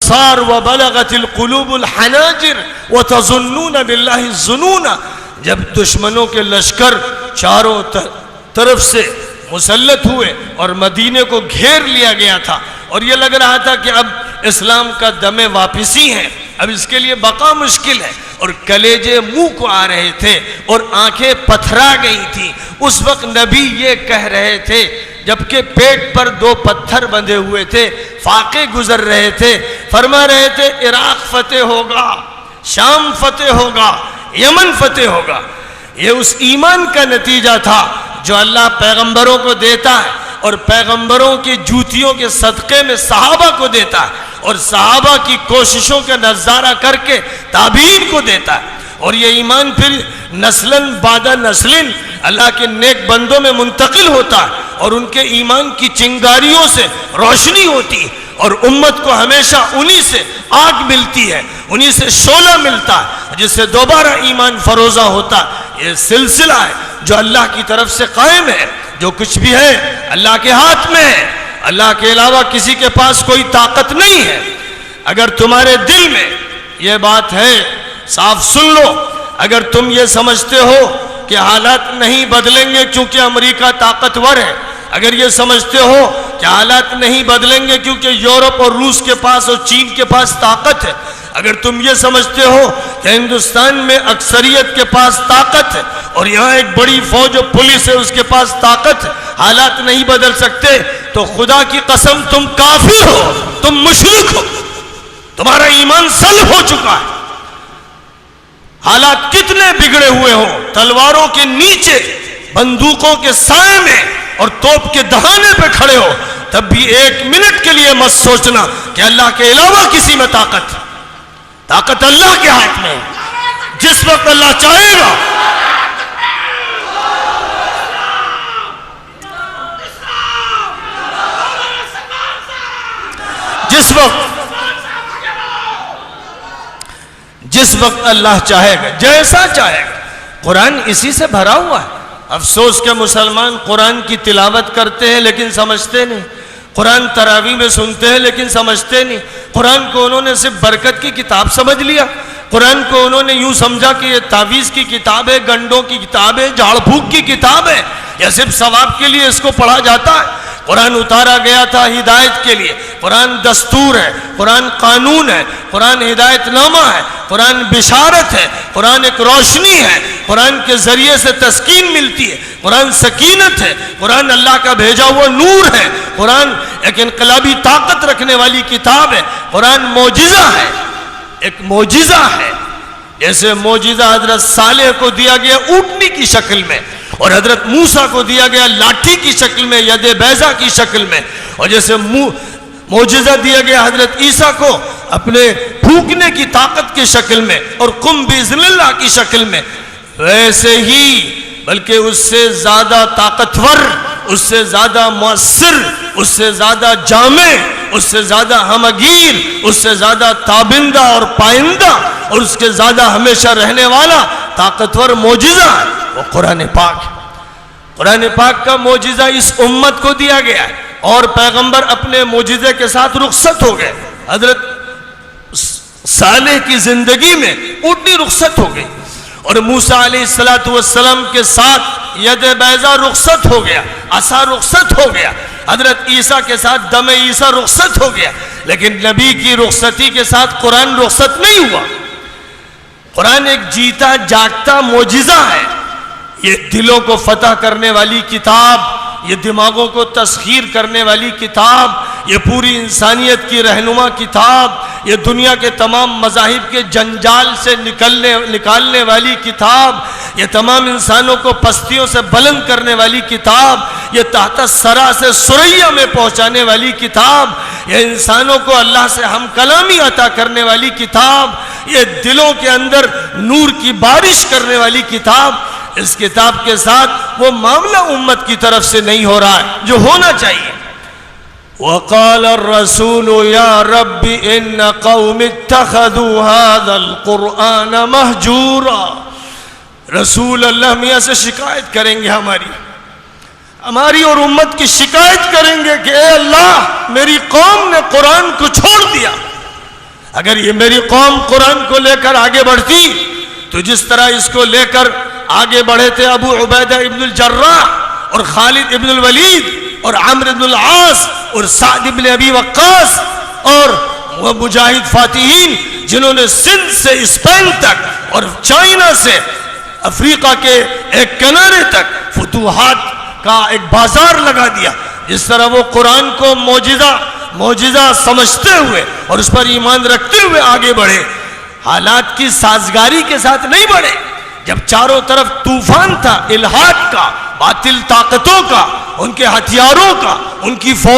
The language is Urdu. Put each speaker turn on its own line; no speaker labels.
صار وبلغت القلوب الحناجر وتظنون بالله الظنون. جب دشمنوں کے لشکر چاروں طرف سے مسلط ہوئے اور مدینے کو گھیر لیا گیا تھا اور یہ لگ رہا تھا کہ اب اسلام کا دم واپسی ہے، اب اس کے لیے بقا مشکل ہے، اور کلیجے منہ کو آ رہے تھے اور آنکھیں پتھرا گئی تھی، اس وقت نبی یہ کہہ رہے تھے جبکہ پیٹ پر 2 پتھر بندھے ہوئے تھے، فاقے گزر رہے تھے، فرما رہے تھے عراق فتح ہوگا، شام فتح ہوگا، یمن فتح ہوگا. یہ اس ایمان کا نتیجہ تھا جو اللہ پیغمبروں کو دیتا ہے اور پیغمبروں کی جوتیوں کے صدقے میں صحابہ کو دیتا ہے اور صحابہ کی کوششوں کا نظارہ کر کے تابعین کو دیتا ہے. اور یہ ایمان پھر نسلاً بعد نسلن اللہ کے نیک بندوں میں منتقل ہوتا ہے اور ان کے ایمان کی چنگاریوں سے روشنی ہوتی ہے اور امت کو ہمیشہ انہی سے آگ ملتی ہے، انہی سے شعلہ ملتا ہے جس سے دوبارہ ایمان فروزہ ہوتا ہے. یہ سلسلہ ہے جو اللہ کی طرف سے قائم ہے. جو کچھ بھی ہے اللہ کے ہاتھ میں ہے، اللہ کے علاوہ کسی کے پاس کوئی طاقت نہیں ہے. اگر تمہارے دل میں یہ بات ہے صاف سن لو، اگر تم یہ سمجھتے ہو کہ حالات نہیں بدلیں گے کیونکہ امریکہ طاقتور ہے، اگر یہ سمجھتے ہو کہ حالات نہیں بدلیں گے کیونکہ یورپ اور روس کے پاس اور چین کے پاس طاقت ہے، اگر تم یہ سمجھتے ہو کہ ہندوستان میں اکثریت کے پاس طاقت ہے اور یہاں ایک بڑی فوج اور پولیس ہے اس کے پاس طاقت ہے، حالات نہیں بدل سکتے، تو خدا کی قسم تم کافر ہو، تم مشرک ہو، تمہارا ایمان سلب ہو چکا ہے. حالات کتنے بگڑے ہوئے ہوں، تلواروں کے نیچے، بندوقوں کے سائے میں اور توپ کے دہانے پہ کھڑے ہو، تب بھی 1 منٹ کے لیے مت سوچنا کہ اللہ کے علاوہ کسی میں طاقت اللہ کے ہاتھ میں ہے. جس وقت اللہ چاہے گا جس وقت اللہ چاہے گا، جیسا چاہے گا. قرآن اسی سے بھرا ہوا ہے. افسوس کہ مسلمان قرآن کی تلاوت کرتے ہیں لیکن سمجھتے نہیں، قرآن تراویح میں سنتے ہیں لیکن سمجھتے نہیں. قرآن کو انہوں نے صرف برکت کی کتاب سمجھ لیا، قرآن کو انہوں نے یوں سمجھا کہ یہ تعویذ کی کتاب ہے، گنڈوں کی کتاب ہے، جھاڑ پھونک کی کتاب ہے، یا صرف ثواب کے لیے اس کو پڑھا جاتا ہے. قرآن اتارا گیا تھا ہدایت کے لیے. قرآن دستور ہے، قرآن قانون ہے، قرآن ہدایت نامہ ہے، قرآن بشارت ہے، قرآن ایک روشنی ہے، قرآن کے ذریعے سے تسکین ملتی ہے، قرآن سکینت ہے، قرآن اللہ کا بھیجا ہوا نور ہے، قرآن ایک انقلابی طاقت رکھنے والی کتاب ہے، قرآن معجزہ ہے، ایک معجزہ ہے. جیسے معجزہ حضرت صالح کو دیا گیا اونٹنی کی شکل میں اور حضرت موسیٰ کو دیا گیا لاٹھی کی شکل میں، ید بیضا کی شکل میں، اور جیسے معجزہ دیا گیا حضرت عیسیٰ کو اپنے پھونکنے کی طاقت کی شکل میں اور قم باذن اللہ کی شکل میں، ویسے ہی بلکہ اس سے زیادہ طاقتور، اس سے زیادہ مؤثر، اس سے زیادہ جامع، اس سے زیادہ ہمگیر، اس سے زیادہ تابندہ اور پائندہ اور اس کے زیادہ ہمیشہ رہنے والا طاقتور معجزہ ہے وہ قرآن پاک ہے. قرآن پاک کا معجزہ اس امت کو دیا گیا ہے اور پیغمبر اپنے معجزے کے ساتھ رخصت ہو گئے. حضرت صالح کی زندگی میں اونٹنی رخصت ہو گئی اور موسیٰ علیہ السلام کے ساتھ ید بیضا رخصت ہو گیا، عصا رخصت ہو گیا. حضرت عیسیٰ کے ساتھ دم عیسیٰ رخصت ہو گیا، لیکن نبی کی رخصتی کے ساتھ قرآن رخصت نہیں ہوا. قرآن ایک جیتا جاگتا معجزہ ہے. یہ دلوں کو فتح کرنے والی کتاب، یہ دماغوں کو تسخیر کرنے والی کتاب، یہ پوری انسانیت کی رہنما کتاب، یہ دنیا کے تمام مذاہب کے جنجال سے نکالنے والی کتاب، یہ تمام انسانوں کو پستیوں سے بلند کرنے والی کتاب، یہ تحت الثری سے ثریا میں پہنچانے والی کتاب، یہ انسانوں کو اللہ سے ہم کلامی عطا کرنے والی کتاب، یہ دلوں کے اندر نور کی بارش کرنے والی کتاب. اس کتاب کے ساتھ وہ معاملہ امت کی طرف سے نہیں ہو رہا ہے جو ہونا چاہیے. وقال الرسول يا رب ان قوم اتخذوا هذا القرآن مهجورا. رسول اللہ میاں سے شکایت کریں گے، ہماری اور امت کی شکایت کریں گے کہ اے اللہ میری قوم نے قرآن کو چھوڑ دیا. اگر یہ میری قوم قرآن کو لے کر آگے بڑھتی تو جس طرح اس کو لے کر آگے بڑھے تھے ابو عبیدہ ابن الجراح اور خالد ابن الولید اور عمرو ابن العاص اور سعد ابن ابی وقاص اور وہ مجاہد فاتحین جنہوں نے سندھ سے اسپین تک اور چائنا سے افریقہ کے ایک کنارے تک فتوحات کا ایک بازار لگا دیا، جس طرح وہ قرآن کو معجزہ سمجھتے ہوئے اور اس پر ایمان رکھتے ہوئے آگے بڑھے، حالات کی سازگاری کے ساتھ نہیں بڑھے۔ جب چاروں طرف طوفان تھا الہاد کا، باطل طاقتوں کا، ان کے ہتھیاروں کا، ان کی فوج